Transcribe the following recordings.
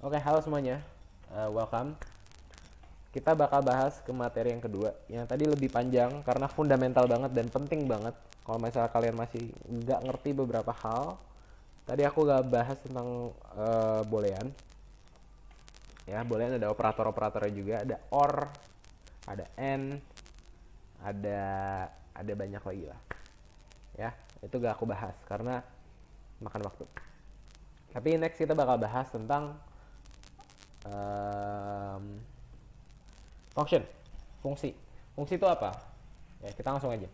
Oke, halo semuanya. Welcome. Kita bakal bahas ke materi yang kedua. Yang tadi lebih panjang karena fundamental banget dan penting banget. Kalau misalnya kalian masih nggak ngerti beberapa hal, tadi aku gak bahas tentang boolean. Ya, boolean ada operator-operatornya juga. Ada or, ada and, ada banyak lagi lah. Ya, itu gak aku bahas karena makan waktu. Tapi next kita bakal bahas tentang function, fungsi. Fungsi itu apa? Ya, kita langsung aja.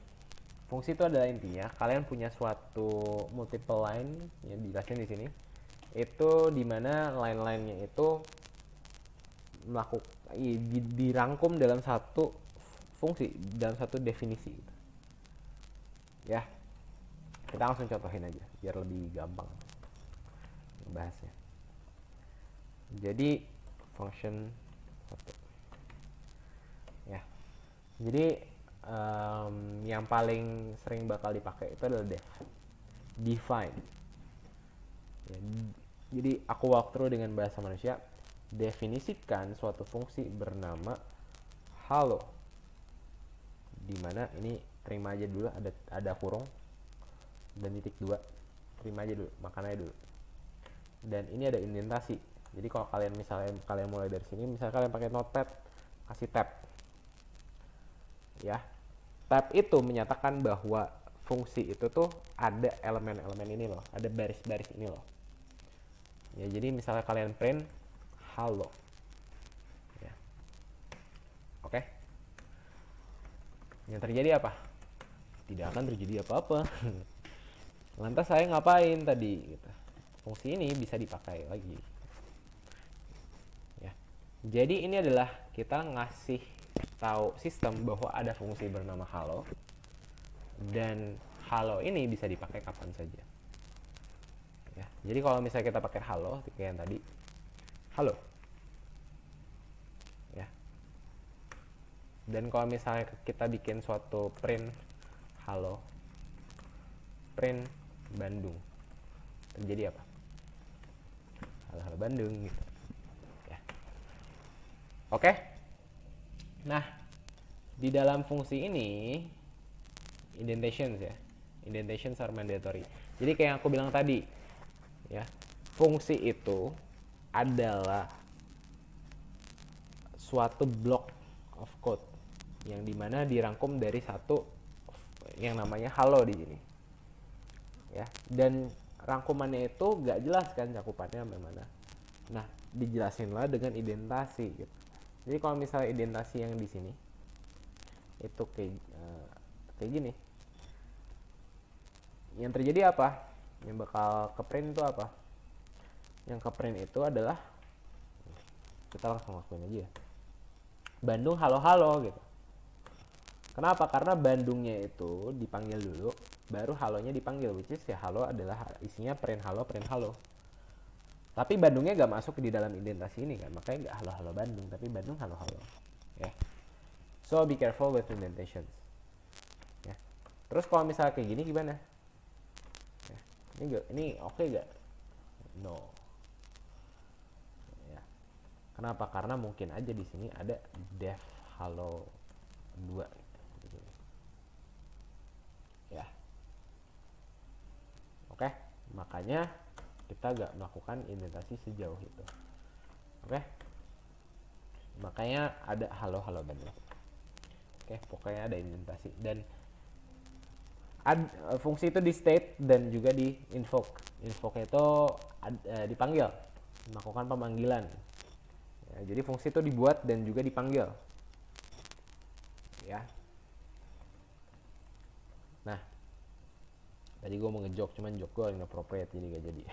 Fungsi itu adalah intinya kalian punya suatu multiple line yang dijelasin di sini. Itu dimana line-line-nya itu dirangkum dalam satu fungsi, dalam satu definisi. Ya, kita langsung contohin aja biar lebih gampang bahasnya. Jadi function satu. Ya, jadi yang paling sering bakal dipakai itu adalah define. Ya, jadi aku walkthrough dengan bahasa manusia. Definisikan suatu fungsi bernama halo. Dimana ini terima aja dulu, ada kurung dan titik 2. Terima aja dulu, makan aja dulu. Dan ini ada indentasi. Jadi kalau kalian misalnya kalian mulai dari sini, misalnya kalian pakai notepad, kasih tab. Ya. Tab itu menyatakan bahwa fungsi itu tuh ada elemen-elemen ini loh, ada baris-baris ini loh. Ya, jadi misalnya kalian print halo. Ya. Oke. Yang terjadi apa? Tidak akan terjadi apa-apa. Lantas saya ngapain tadi gitu. Fungsi ini bisa dipakai lagi. Ya. Jadi ini adalah kita ngasih tahu sistem bahwa ada fungsi bernama halo, dan halo ini bisa dipakai kapan saja. Ya. Jadi kalau misalnya kita pakai halo kayak yang tadi, halo. Ya. Dan kalau misalnya kita bikin suatu print halo, print Bandung, terjadi apa? Halo Bandung gitu. Ya. Oke. Nah, di dalam fungsi ini indentations ya. Indentations are mandatory. Jadi kayak yang aku bilang tadi, ya. Fungsi itu adalah suatu block of code yang dimana dirangkum dari satu yang namanya halo di sini. Ya, dan rangkumannya itu gak jelas kan cakupannya bagaimana. Nah, dijelasinlah dengan indentasi gitu. Jadi kalau misalnya indentasi yang di sini itu kayak gini, yang terjadi apa? Yang bakal ke print itu apa? Yang ke print itu adalah, kita langsung lakuin aja ya, Bandung halo halo gitu. Kenapa? Karena Bandungnya itu dipanggil dulu, baru halonya dipanggil, which is ya halo adalah isinya print halo, print halo. Tapi Bandungnya gak masuk di dalam indentasi ini kan, makanya gak halo-halo Bandung, tapi Bandung halo-halo. Ya. So be careful with indentations. Ya. Terus kalau misalnya kayak gini gimana? Ya. Ini oke gak? No. Ya. Kenapa? Karena mungkin aja di sini ada def halo 2. Ya. Oke, makanya kita gak melakukan indentasi sejauh itu. Oke, makanya ada halo-halo Bandung. Oke, pokoknya ada indentasi. Dan fungsi itu di state dan juga di invoke. Invoke itu dipanggil, melakukan pemanggilan. Ya, jadi fungsi itu dibuat dan juga dipanggil. Ya. Nah, tadi gue mau ngejok, cuman jok gue inappropriate jadi gak jadi.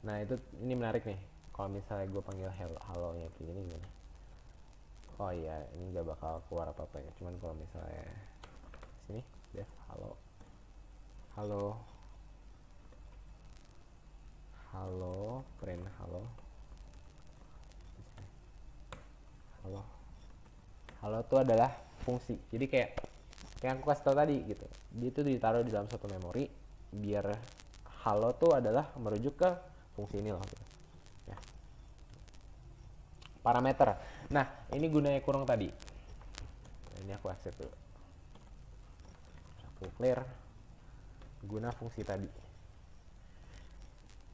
nah itu ini menarik nih. Kalau misalnya gue panggil halo nya kayak gini gimana? Oh iya, ini gak bakal keluar apa-apa ya. Cuman kalau misalnya sini, def halo, halo, halo, print halo, halo, halo itu adalah fungsi. Jadi kayak aku kasih tau tadi gitu, dia itu ditaruh di dalam satu memori biar halo tuh adalah merujuk ke fungsi ini loh gitu. Ya. parameter. Nah, ini gunanya kurung tadi. Nah, ini aku accept dulu. Aku clear guna fungsi tadi.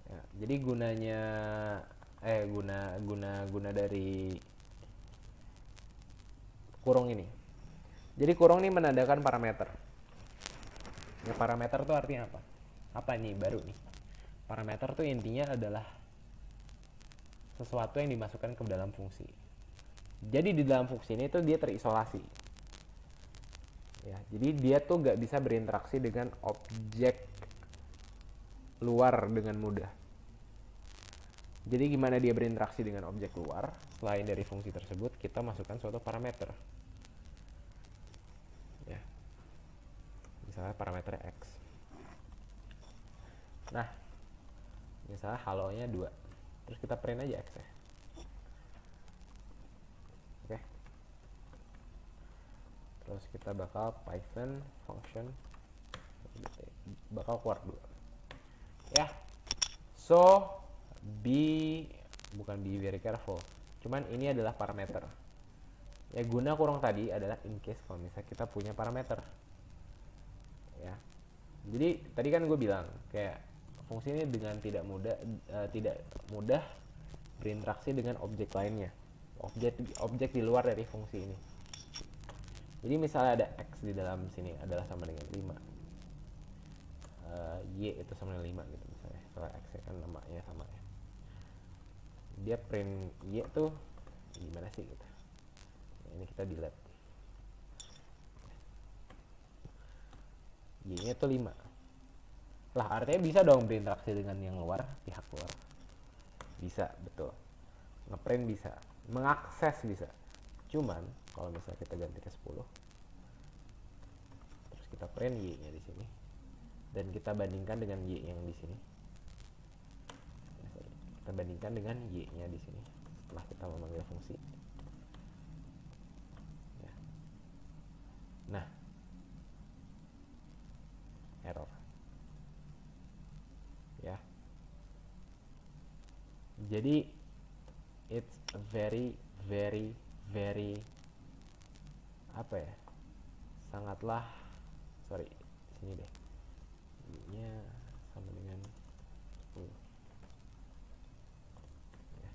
Ya, jadi gunanya guna dari kurung ini. Jadi kurung ini menandakan parameter. Ya, parameter itu artinya apa? Apa nih baru nih? Parameter tuh intinya adalah sesuatu yang dimasukkan ke dalam fungsi. Jadi di dalam fungsi ini tuh dia terisolasi. Ya, jadi dia tuh nggak bisa berinteraksi dengan objek luar dengan mudah. Jadi gimana dia berinteraksi dengan objek luar? Selain dari fungsi tersebut, kita masukkan suatu parameter. Ya, misalnya parameter x. Nah, misalnya halonya 2. Terus kita print aja x ya. Oke. Terus kita bakal Python function bakal keluar 2. Ya. So bukan be very careful. Cuman ini adalah parameter. Ya, guna kurung tadi adalah in case kalau misalnya kita punya parameter. Ya. Jadi tadi kan gue bilang kayak fungsi ini dengan tidak mudah berinteraksi dengan objek lainnya. Objek di luar dari fungsi ini. Jadi misalnya ada x di dalam sini adalah sama dengan 5. Y itu sama dengan 5 gitu misalnya. Soalnya x kan namanya sama ya. Dia print Y tuh gimana sih gitu. Nah, ini kita delete. Y-nya tuh 5. Lah artinya bisa dong berinteraksi dengan yang luar, pihak luar. Bisa, betul. Ngeprint bisa, mengakses bisa. Cuman kalau misalnya kita ganti ke 10, terus kita print Y-nya di sini, dan kita bandingkan dengan Y yang di sini. Kita bandingkan dengan Y-nya di sini setelah kita memanggil fungsi. Ya. Nah, error. Ya. Jadi it's a very apa ya? Sangatlah sini deh. Y-nya sama dengan 10. Ya.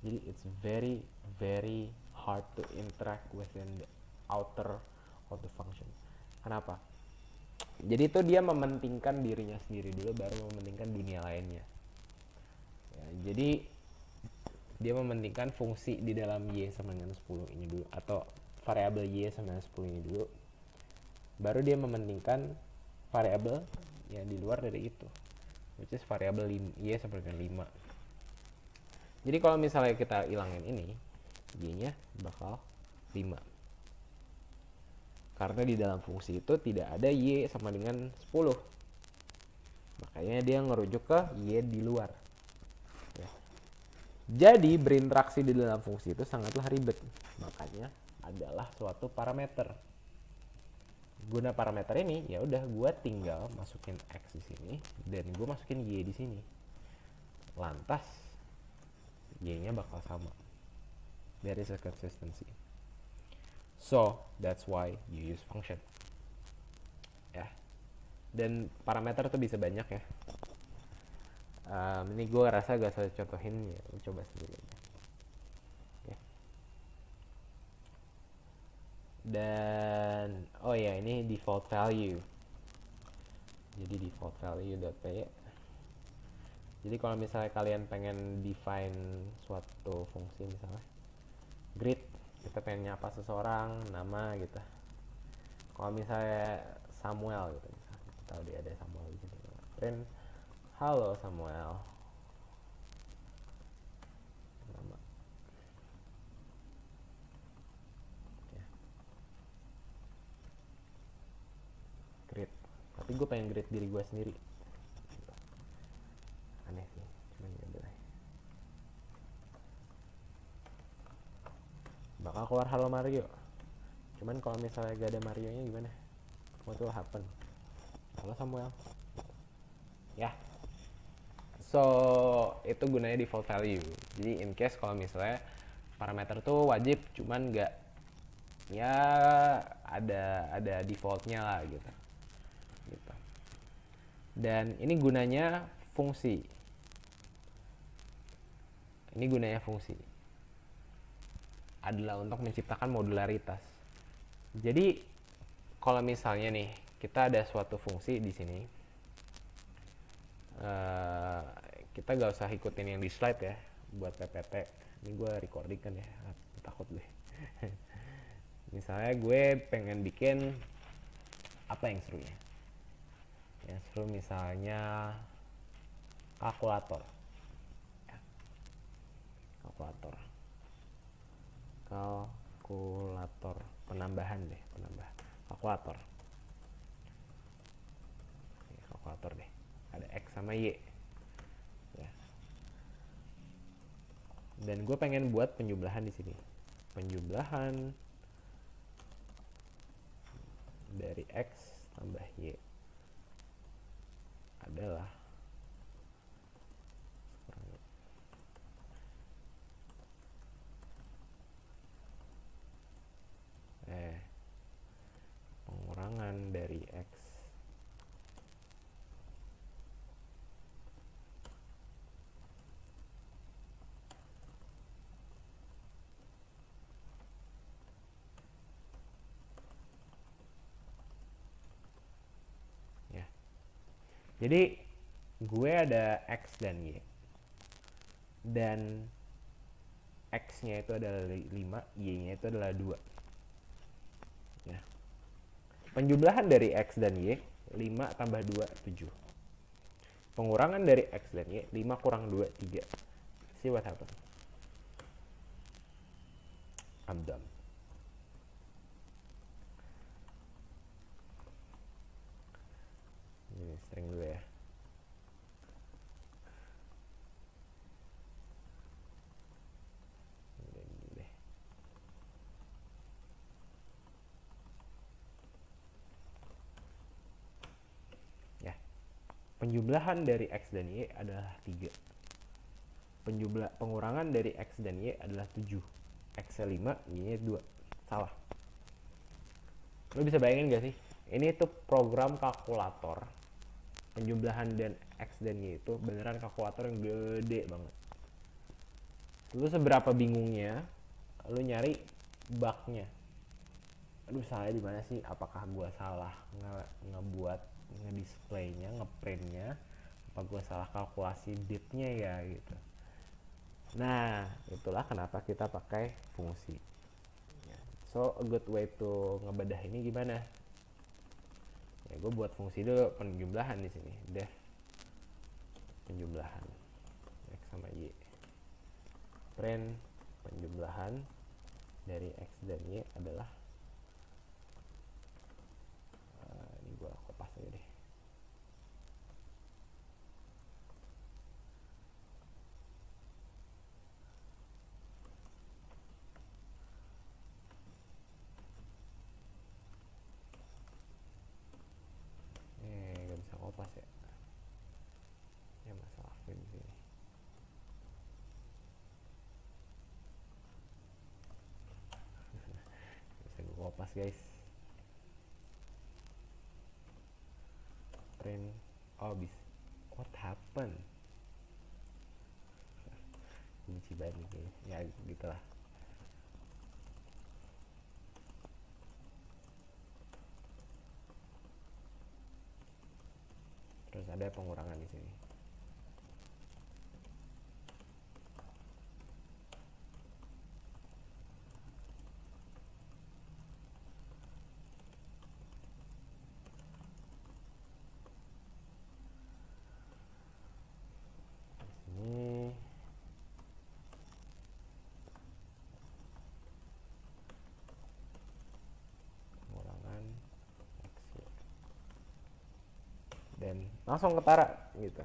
Jadi it's very hard to interact within the outer of the function. Kenapa? Jadi itu dia mementingkan dirinya sendiri dulu baru mementingkan dunia lainnya. Ya, jadi dia mementingkan fungsi di dalam Y sama dengan 10 ini dulu, atau variabel Y sama dengan 10 ini dulu. Baru dia mementingkan variabel yang di luar dari itu, which is variabel Y sama dengan 5. Jadi kalau misalnya kita hilangin ini, Y-nya bakal 5. Karena di dalam fungsi itu tidak ada Y sama dengan 10. Makanya dia ngerujuk ke Y di luar. Ya. Jadi berinteraksi di dalam fungsi itu sangatlah ribet. Makanya adalah suatu parameter. Guna parameter ini, ya udah gue tinggal masukin X di sini dan gue masukin Y di sini. Lantas Y-nya bakal sama. There is a consistency. So, that's why you use function. Ya. Dan parameter tuh bisa banyak ya. Ini gue rasa gak usah contohin ya, coba sendiri aja. Okay. Dan oh ya, ini default value. Jadi default value.py. Jadi kalau misalnya kalian pengen define suatu fungsi misalnya greet, kita pengen nyapa seseorang, nama gitu. Kalau misalnya Samuel gitu, misalnya kita tahu dia ada Samuel di sini. Print halo Samuel. Nama. Ya. Greet. Tapi gue pengen greet diri gue sendiri. Aneh sih, cuman ya udah. Bakal keluar halo Mario. Cuman kalau misalnya gak ada Mario nya gimana? What will happen? Halo Samuel. Ya. So itu gunanya default value. Jadi in case kalau misalnya parameter tuh wajib cuman nggak, ya ada defaultnya lah gitu. Dan ini gunanya fungsi. Ini gunanya fungsi adalah untuk menciptakan modularitas. Jadi kalau misalnya nih kita ada suatu fungsi di sini, kita gak usah ikutin yang di slide ya buat PPT. Ini gue recording kan ya, takut deh. Misalnya gue pengen bikin apa yang seru ya? Yang seru misalnya kalkulator. Kalkulator penambahan deh, kalkulator deh, ada X sama Y ya. Dan gue pengen buat penjumlahan di sini, penjumlahan dari X tambah Y adalah pengurangan dari X ya. Jadi gue ada X dan Y, dan X-nya itu adalah 5, Y-nya itu adalah 2 ya. Penjumlahan dari X dan Y 5 tambah 2 7. Pengurangan dari X dan Y 5 kurang 2 3. See what happens. I'm done. Ini string dulu ya. Penjumlahan dari X dan Y adalah 3. Pengurangan dari X dan Y adalah 7. X-nya 5, Y-nya 2. Salah. Lo bisa bayangin gak sih? Ini tuh program kalkulator. Penjumlahan dan X dan Y itu beneran kalkulator yang gede banget. Lo seberapa bingungnya lo nyari bug-nya. Aduh, salahnya di mana sih? Apakah gue salah ngebuat ngedisplaynya, ngeprintnya, apa gue salah kalkulasi bitnya ya gitu. Nah, itulah kenapa kita pakai fungsi. So a good way to ngebedah ini gimana? Ya gue buat fungsi dulu penjumlahan di sini. Def penjumlahan X sama Y. Print penjumlahan dari X dan Y adalah ini gue kopas aja deh. Gak bisa kopas ya. Ya masalah frame sini. Bisa gue kopas guys. Print. Oh bisa. What happened? Benci banget nih. Ya gitulah. Terus ada pengurangan di sini. Ini pengurangan X dan langsung ketara gitu.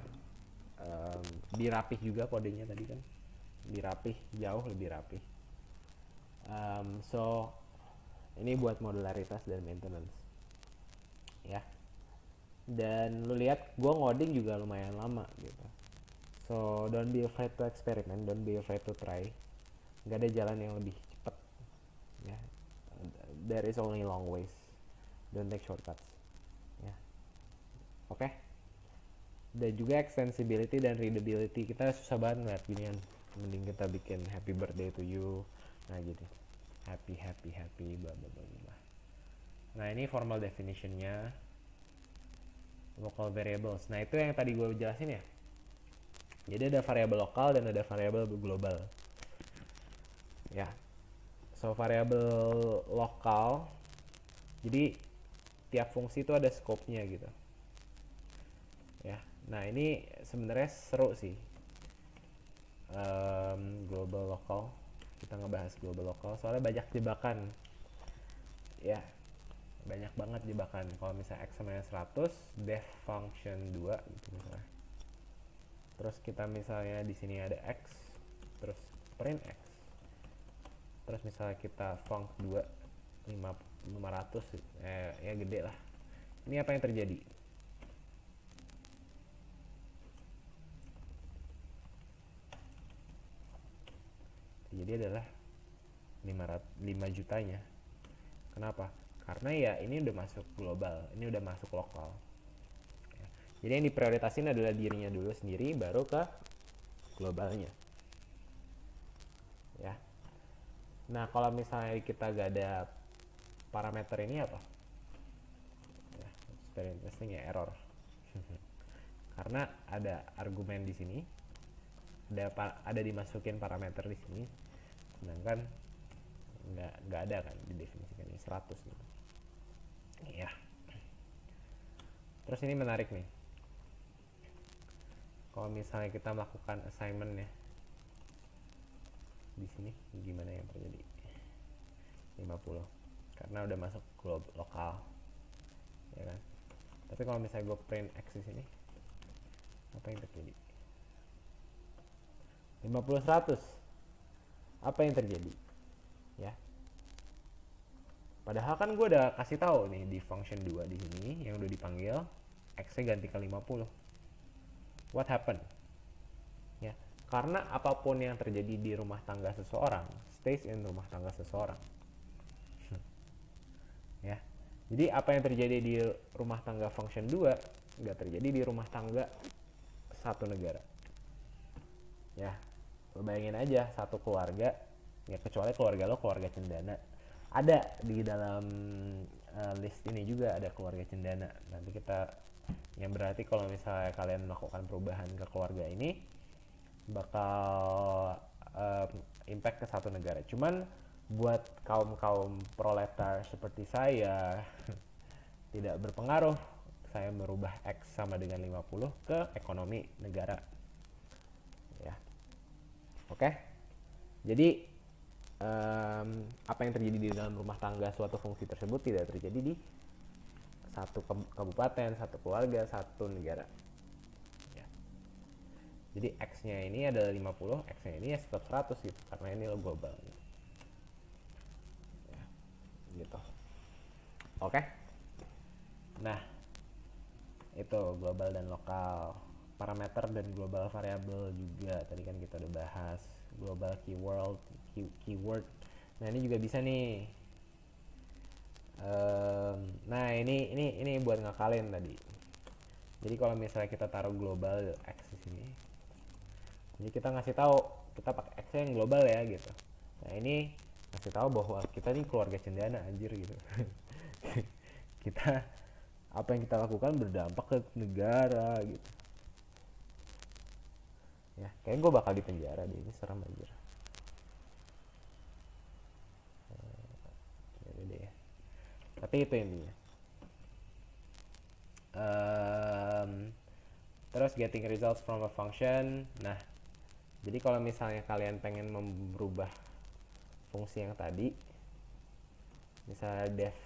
Dirapih juga kodenya tadi kan, dirapih, jauh lebih rapih. So ini buat modularitas dan maintenance ya. Dan lu lihat gue ngoding juga lumayan lama gitu. So don't be afraid to experiment, don't be afraid to try. Nggak ada jalan yang lebih cepat, ya. There is only long ways, don't take shortcuts, ya. Oke. Dan juga extensibility dan readability, kita susah banget ngeliat ginian, mending kita bikin happy birthday to you, nah gitu, happy bla bla bla bla. Nah ini formal definitionnya local variables. Nah itu yang tadi gue jelasin ya. Jadi ada variabel lokal dan ada variabel global. Ya. So variabel lokal, jadi tiap fungsi itu ada scope-nya gitu. Ya. Nah ini sebenarnya seru sih. Global lokal. Kita ngebahas global lokal soalnya banyak jebakan. Ya. Banyak banget jebakan. Kalau misalnya x sama 100, def function 2 gitu misalnya. Terus kita misalnya di sini ada x, terus print x. Terus misalnya kita func 2 500, ya gede lah. Ini apa yang terjadi? Jadi adalah 5 jutanya. Kenapa? Karena ya ini udah masuk global, ini udah masuk lokal. Jadi yang diprioritasin adalah dirinya dulu sendiri, baru ke globalnya. Ya. Nah kalau misalnya kita gak ada parameter ini apa? Ya, very interesting ya, error. Karena ada argumen di sini, ada dimasukin parameter di sini, sedangkan nggak ada kan didefinisikan ini 100 gitu. Iya. Terus ini menarik nih. Kalau misalnya kita melakukan assignment ya, di sini gimana yang terjadi? 50 karena udah masuk lokal, ya kan? Tapi kalau misalnya gue print x di sini, apa yang terjadi? 50 100. Apa yang terjadi? Ya. Padahal kan gue udah kasih tahu nih di function 2 di sini yang udah dipanggil x-nya ganti ke 50. What happened? Ya, karena apapun yang terjadi di rumah tangga seseorang stays in rumah tangga seseorang. Ya. Jadi apa yang terjadi di rumah tangga function 2 nggak terjadi di rumah tangga satu negara. Ya, lo bayangin aja satu keluarga, ya kecuali keluarga lo keluarga cendana. Ada di dalam list ini juga ada keluarga cendana. Nanti kita, yang berarti kalau misalnya kalian melakukan perubahan ke keluarga ini bakal impact ke satu negara. Cuman buat kaum proletar seperti saya tidak berpengaruh. Saya merubah X sama dengan 50 ke ekonomi negara. Ya. Oke. Jadi apa yang terjadi di dalam rumah tangga suatu fungsi tersebut tidak terjadi di satu kabupaten, satu keluarga, satu negara. Ya. Jadi X-nya ini adalah 50, X-nya ini ya tetap 100 gitu, karena ini global. Ya. Gitu. Oke. Nah, itu global dan lokal. Parameter dan global variabel juga tadi kan kita udah bahas. Global keyword. Nah, ini juga bisa nih. Nah, ini buat ngakalin tadi. Jadi kalau misalnya kita taruh global X di sini, jadi kita ngasih tahu kita pakai X yang global ya gitu. Nah, ini ngasih tahu bahwa kita nih keluarga cendana anjir gitu. Kita apa yang kita lakukan berdampak ke negara gitu. Ya, kayaknya gue bakal dipenjara deh, ini serem anjir. Ya. Tapi itu intinya. Terus getting results from a function. Nah, jadi kalau misalnya kalian pengen merubah fungsi yang tadi, misalnya def,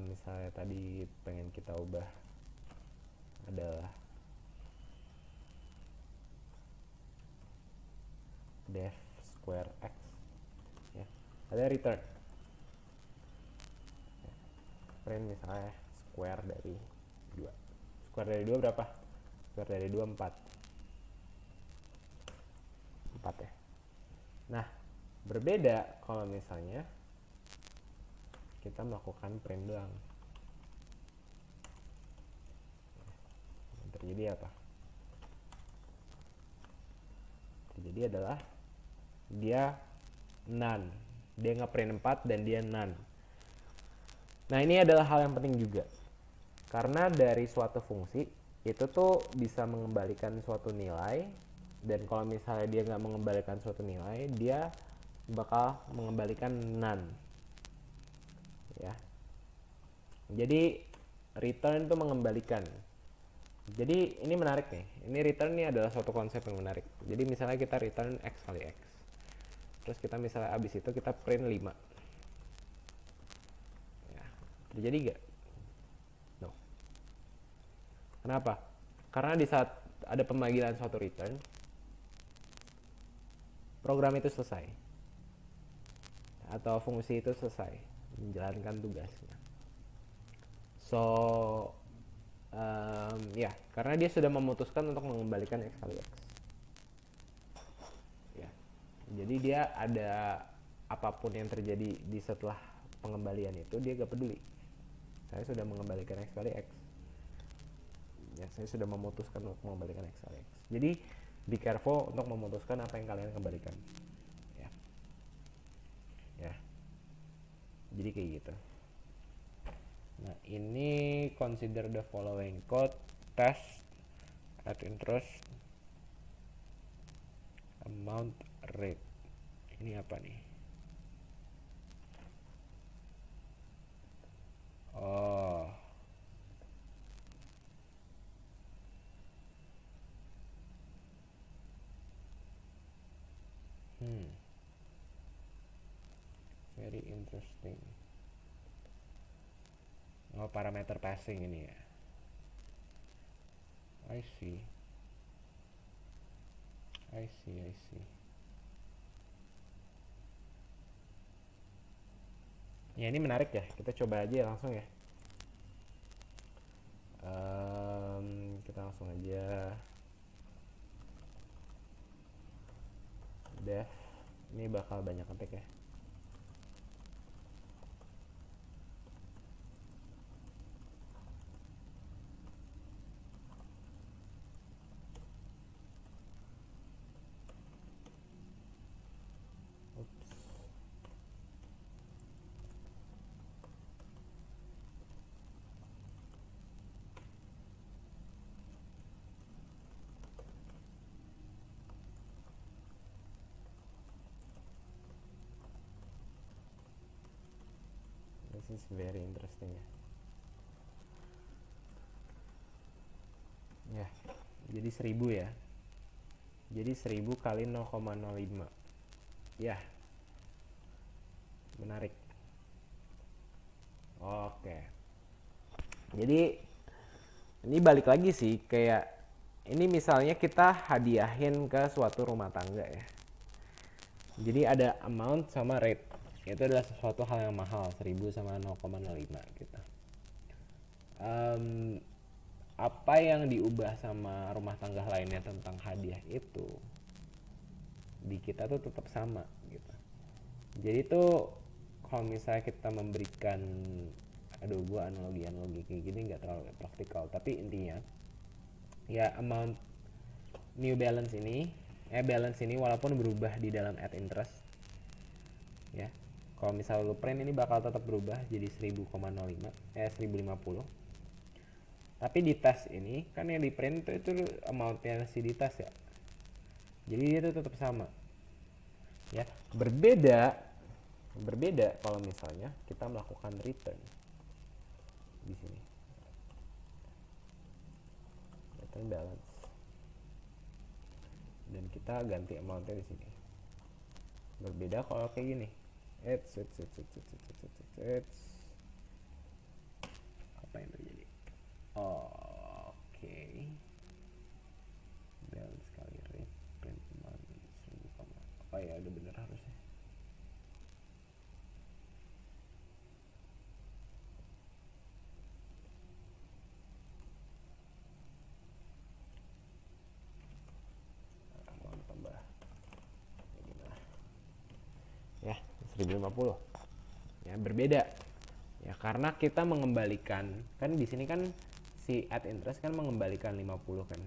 misalnya tadi pengen kita ubah adalah def square x, ya, ada return. Print misalnya square dari 2. Square dari 2 berapa? square dari 2 4 ya. Nah, berbeda kalau misalnya kita melakukan print doang. Yang terjadi apa? Terjadi adalah dia none. Dia ngeprint 4 dan dia none. Nah, ini adalah hal yang penting juga. Karena dari suatu fungsi itu tuh bisa mengembalikan suatu nilai, dan kalau misalnya dia nggak mengembalikan suatu nilai, dia bakal mengembalikan none. Ya. Jadi return itu mengembalikan. Jadi ini menarik nih. Ini return ini adalah suatu konsep yang menarik. Jadi misalnya kita return x kali x. Terus kita misalnya abis itu kita print 5. Ya, terjadi nggak? No. Kenapa? Karena di saat ada pemanggilan suatu return, program itu selesai. Atau fungsi itu selesai menjalankan tugasnya. So, ya, karena dia sudah memutuskan untuk mengembalikan x kali x. Ya, jadi dia ada apapun yang terjadi di setelah pengembalian itu, dia gak peduli. Saya sudah mengembalikan x kali x. Ya, saya sudah memutuskan untuk mengembalikan x kali x. Jadi, be careful untuk memutuskan apa yang kalian kembalikan. Ya, ya. Jadi kayak gitu. Nah, ini consider the following code: test, add interest, amount, rate. Ini apa nih? Oh, very interesting. Oh, parameter passing ini ya. I see. Ya, ini menarik ya. Kita coba aja langsung ya. Kita langsung aja def. Ini bakal banyak ketik ya. This is very interesting ya. Ya, jadi 1000 ya. Jadi 1000 kali 0,05. Ya, menarik. Oke. Jadi ini balik lagi sih, kayak ini misalnya kita hadiahin ke suatu rumah tangga ya. Jadi ada amount sama rate. Itu adalah sesuatu hal yang mahal, 1000 sama 0,05 gitu. Apa yang diubah sama rumah tangga lainnya tentang hadiah itu di kita tuh tetap sama gitu. Jadi tuh kalau misalnya kita memberikan, aduh gua analogi kayak gini nggak terlalu praktikal, tapi intinya ya amount new balance ini balance ini walaupun berubah di dalam add interest ya, kalau misalnya lu print ini bakal tetap berubah jadi 1000,05 1050. Tapi di tes ini kan yang di print itu amountnya si di tes ya, jadi dia itu tetap sama ya. Berbeda kalau misalnya kita melakukan return di sini, return balance, dan kita ganti amountnya di sini. Berbeda kalau kayak gini, apa yang terjadi? Oke. Balance kali rate print amount 1000. Oh ya, udah bener harusnya. 1050. Ya, berbeda. Ya, karena kita mengembalikan, kan di sini kan si add interest kan mengembalikan 50 kan.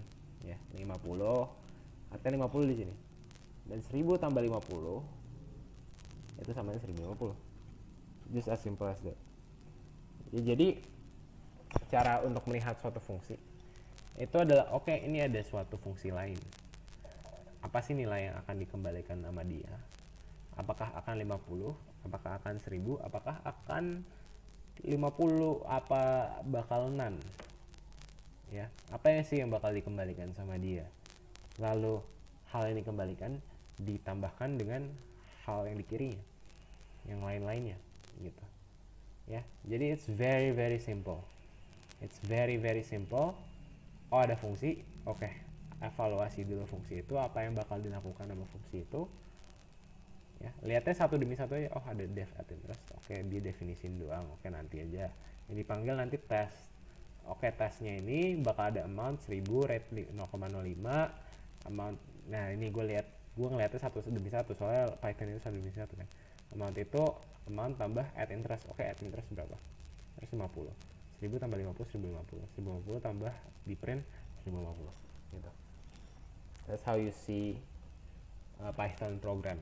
Ya, 50 artinya 50 di sini. Dan 1000 tambah 50 itu sama dengan 1050. Just as simple as that. Ya, jadi cara untuk melihat suatu fungsi itu adalah oke, ini ada suatu fungsi lain. Apa sih nilai yang akan dikembalikan sama dia? Apakah akan 50? Apakah akan 1000? Apakah akan 50? Apa bakal none? Ya, apa sih yang bakal dikembalikan sama dia? Lalu hal yang dikembalikan ditambahkan dengan hal yang di kirinya, yang lain-lainnya gitu. Ya, jadi it's very very simple. It's very very simple. Oh, ada fungsi, oke, evaluasi dulu fungsi itu, apa yang bakal dilakukan sama fungsi itu. Ya, lihatnya satu demi satu aja. Oh, ada def at interest, oke, dia definisin doang, oke, nanti aja ini dipanggil nanti tes. Oke, tesnya ini bakal ada amount 1000, rate 0,05, amount. Nah, ini gue ngeliatnya satu demi satu, soalnya Python itu satu demi satu kan. Amount itu amount tambah at interest. Oke, at interest berapa? 150. 1000 tambah 50, 1050. 1050 tambah di print 1050 gitu. That's how you see Python program.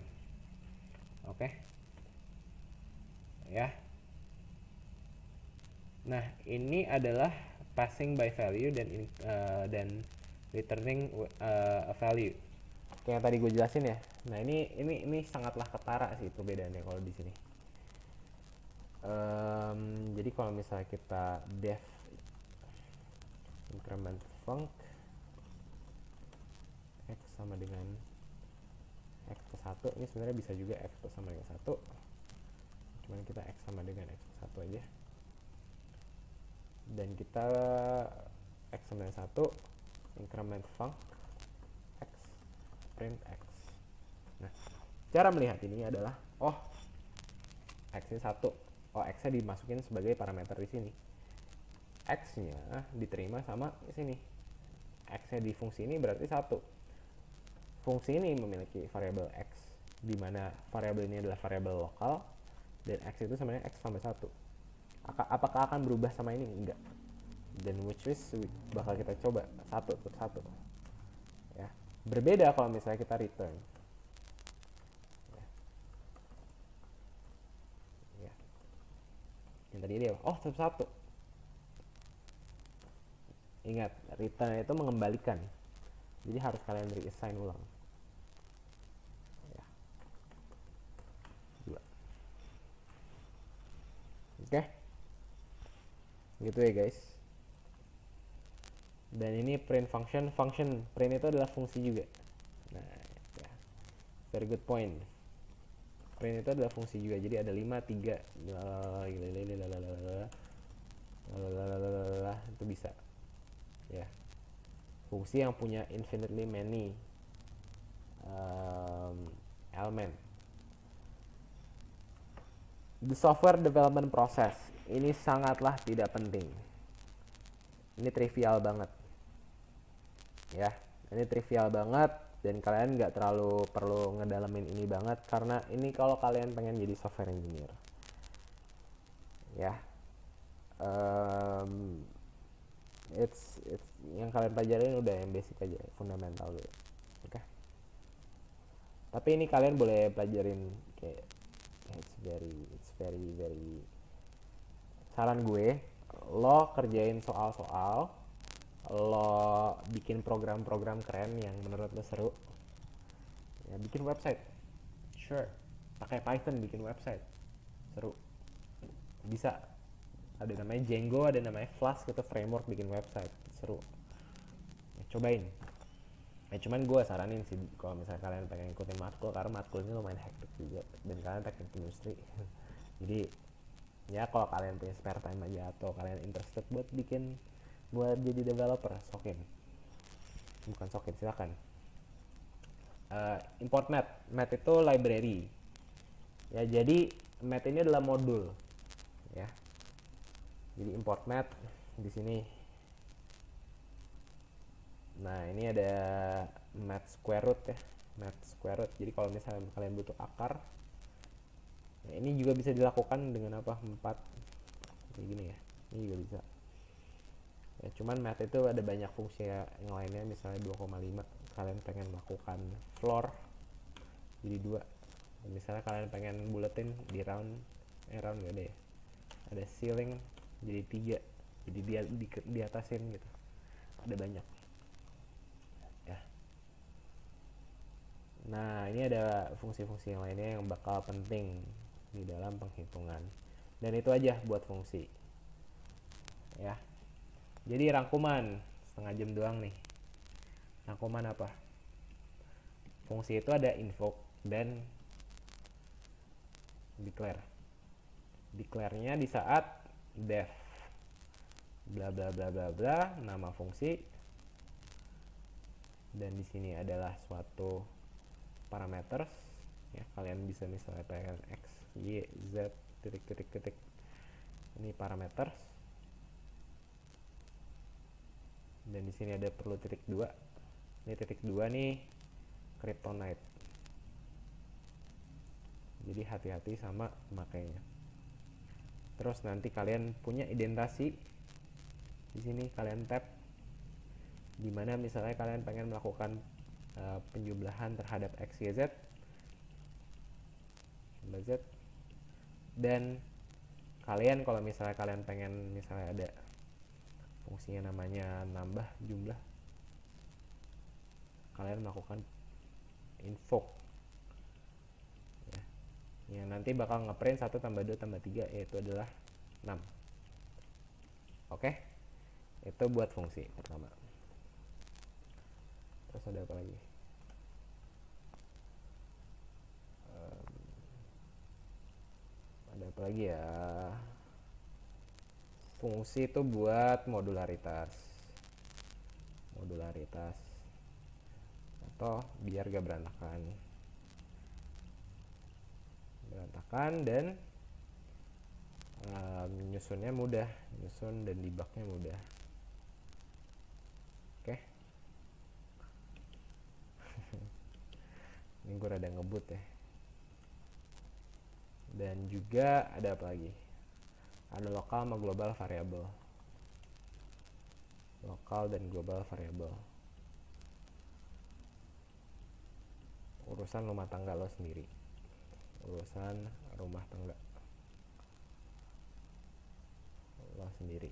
Oke. Ya. Nah, ini adalah passing by value dan returning a value. Kayak yang tadi gue jelasin ya. Nah, ini sangatlah ketara sih perbedaannya kalau di sini. Jadi kalau misalnya kita def increment func x sama dengan x plus 1, ini sebenarnya bisa juga x plus sama dengan 1, cuman kita x sama dengan x plus 1 aja, dan kita x sama dengan 1 increment func x print x. Nah, cara melihat ini adalah x ini 1. X nya dimasukin sebagai parameter di sini. X nya diterima sama di sini. X nya di fungsi ini berarti 1. Fungsi ini memiliki variabel x, di mana variabel ini adalah variabel lokal, dan x itu sama dengan x tambah 1. Apakah akan berubah sama ini? Enggak. Dan which is bakal kita coba 1 per 1. Ya. Berbeda kalau misalnya kita return. Yang tadi dia satu. Ingat, return itu mengembalikan, jadi harus kalian reassign ulang ya. 2. Oke. Gitu ya guys. Dan ini print function print itu adalah fungsi juga. Nah ya, very good point. Print itu adalah fungsi juga, jadi ada 5, 3 itu bisa ya, fungsi yang punya infinitely many element. The software development process ini sangatlah tidak penting, ini trivial banget ya, ini trivial banget. Dan kalian nggak terlalu perlu ngedalamin ini banget, karena ini kalau kalian pengen jadi software engineer ya, it's yang kalian pelajarin udah yang basic aja, fundamental dulu. Oke. Tapi ini kalian boleh pelajarin kayak it's very very, saran gue, lo kerjain soal-soal, lo bikin program-program keren yang menurut lo seru ya, bikin website, sure, pakai Python bikin website seru, bisa. Ada namanya Django, ada namanya Flask, itu framework bikin website seru ya, cobain ya. Cuman gue saranin sih kalau misalnya kalian pengen ikutin matkul, karena matkul ini lumayan hektik juga, dan kalian teknik industri jadi ya kalau kalian punya spare time aja, atau kalian interested buat jadi developer, silakan. Import mat itu library ya, jadi mat ini adalah modul ya, jadi import mat di sini. Nah, ini ada mat square root ya, mat square root. Jadi kalau misalnya kalian butuh akar, Nah, ini juga bisa dilakukan dengan apa? 4 kayak gini ya. Ini juga bisa. Ya, cuman math itu ada banyak fungsi yang lainnya, misalnya 2,5 kalian pengen melakukan floor jadi 2. Misalnya kalian pengen buletin di round round gak ada ya, ada ceiling jadi 3, jadi dia di atasin gitu, ada banyak ya. Nah, ini ada fungsi-fungsi yang lainnya yang bakal penting di dalam penghitungan, dan itu aja buat fungsi ya. Jadi rangkuman setengah jam doang nih. Rangkuman apa? Fungsi itu ada invoke dan declare. Declare-nya di saat def bla bla bla bla bla nama fungsi, dan di sini adalah suatu parameters ya. Kalian bisa misalnya pengen x, y, z titik titik titik, ini parameters, dan di sini ada perlu titik 2. Ini titik 2 nih kryptonite, jadi hati-hati sama pemakainya. Terus nanti kalian punya indentasi di sini, kalian tap dimana misalnya kalian pengen melakukan penjumlahan terhadap x, y, z, dan kalian kalau misalnya kalian pengen misalnya ada fungsinya namanya nambah jumlah, kalian melakukan invoke ya, yang nanti bakal ngeprint 1 tambah 2 tambah 3 yaitu adalah 6. Oke, itu buat fungsi pertama. Terus ada apa lagi? Ada apa lagi ya? Fungsi itu buat modularitas atau biar gak berantakan dan nyusunnya mudah, nyusun dan debugnya mudah. Oke. Ini gue rada ngebut ya. Dan juga ada apa lagi? Ada lokal sama global variable. Lokal dan global variable. Urusan rumah tangga lo sendiri. Urusan rumah tangga lo sendiri.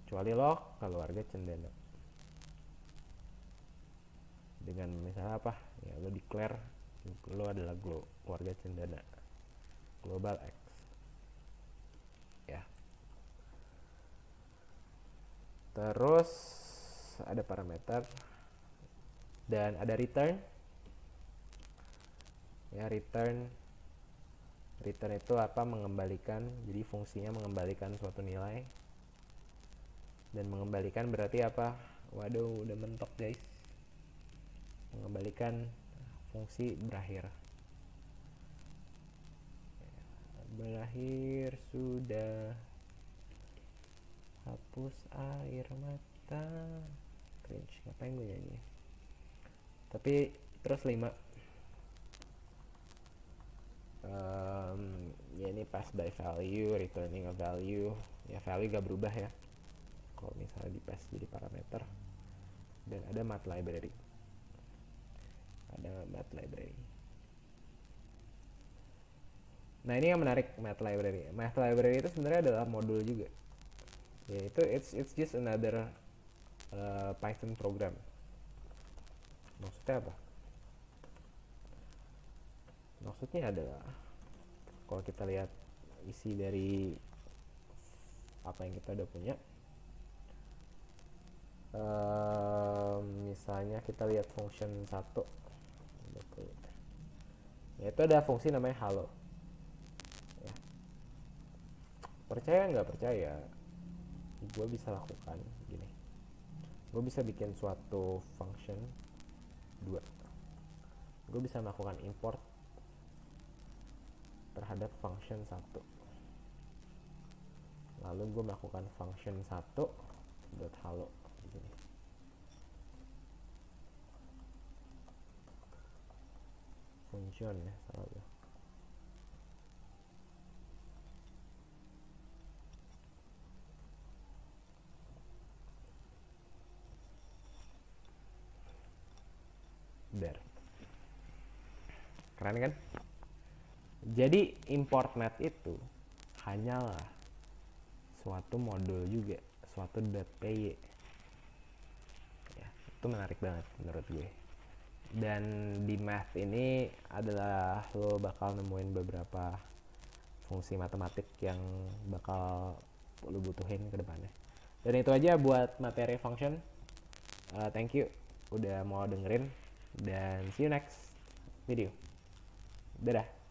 Kecuali lo keluarga cendana. Dengan misalnya apa? Ya lo declare lo adalah keluarga cendana. Global X. Ya. Terus ada parameter dan ada return. Ya, return itu apa? Mengembalikan. Jadi fungsinya mengembalikan suatu nilai. Dan mengembalikan berarti apa? Waduh, udah mentok guys. Mengembalikan fungsi berakhir. Berakhir sudah. Hapus air mata. Cringe, ngapain gue nyanyi? Tapi terus 5. Ya ini pass by value, returning a value. Ya value gak berubah ya kalau misalnya di pass jadi parameter. Dan ada math library. Nah, ini yang menarik, math library. Math library itu sebenarnya adalah modul juga. Ya, itu it's just another Python program. Maksudnya apa? Maksudnya adalah kalau kita lihat isi dari apa yang kita udah punya, misalnya kita lihat function 1, yaitu ada fungsi namanya hello ya. Percaya nggak percaya, gue bisa lakukan gini. Gue bisa bikin suatu function 2. Gue bisa melakukan import terhadap function 1. Lalu gue melakukan function 1.hello begini. Function ya, salah ya. Dar. Keren kan? Jadi import net itu hanyalah suatu modul juga, suatu .py. Ya, itu menarik banget menurut gue. Dan di math ini adalah lo bakal nemuin beberapa fungsi matematik yang bakal lo butuhin ke depannya. Dan itu aja buat materi function. Thank you udah mau dengerin, dan see you next video. Dadah.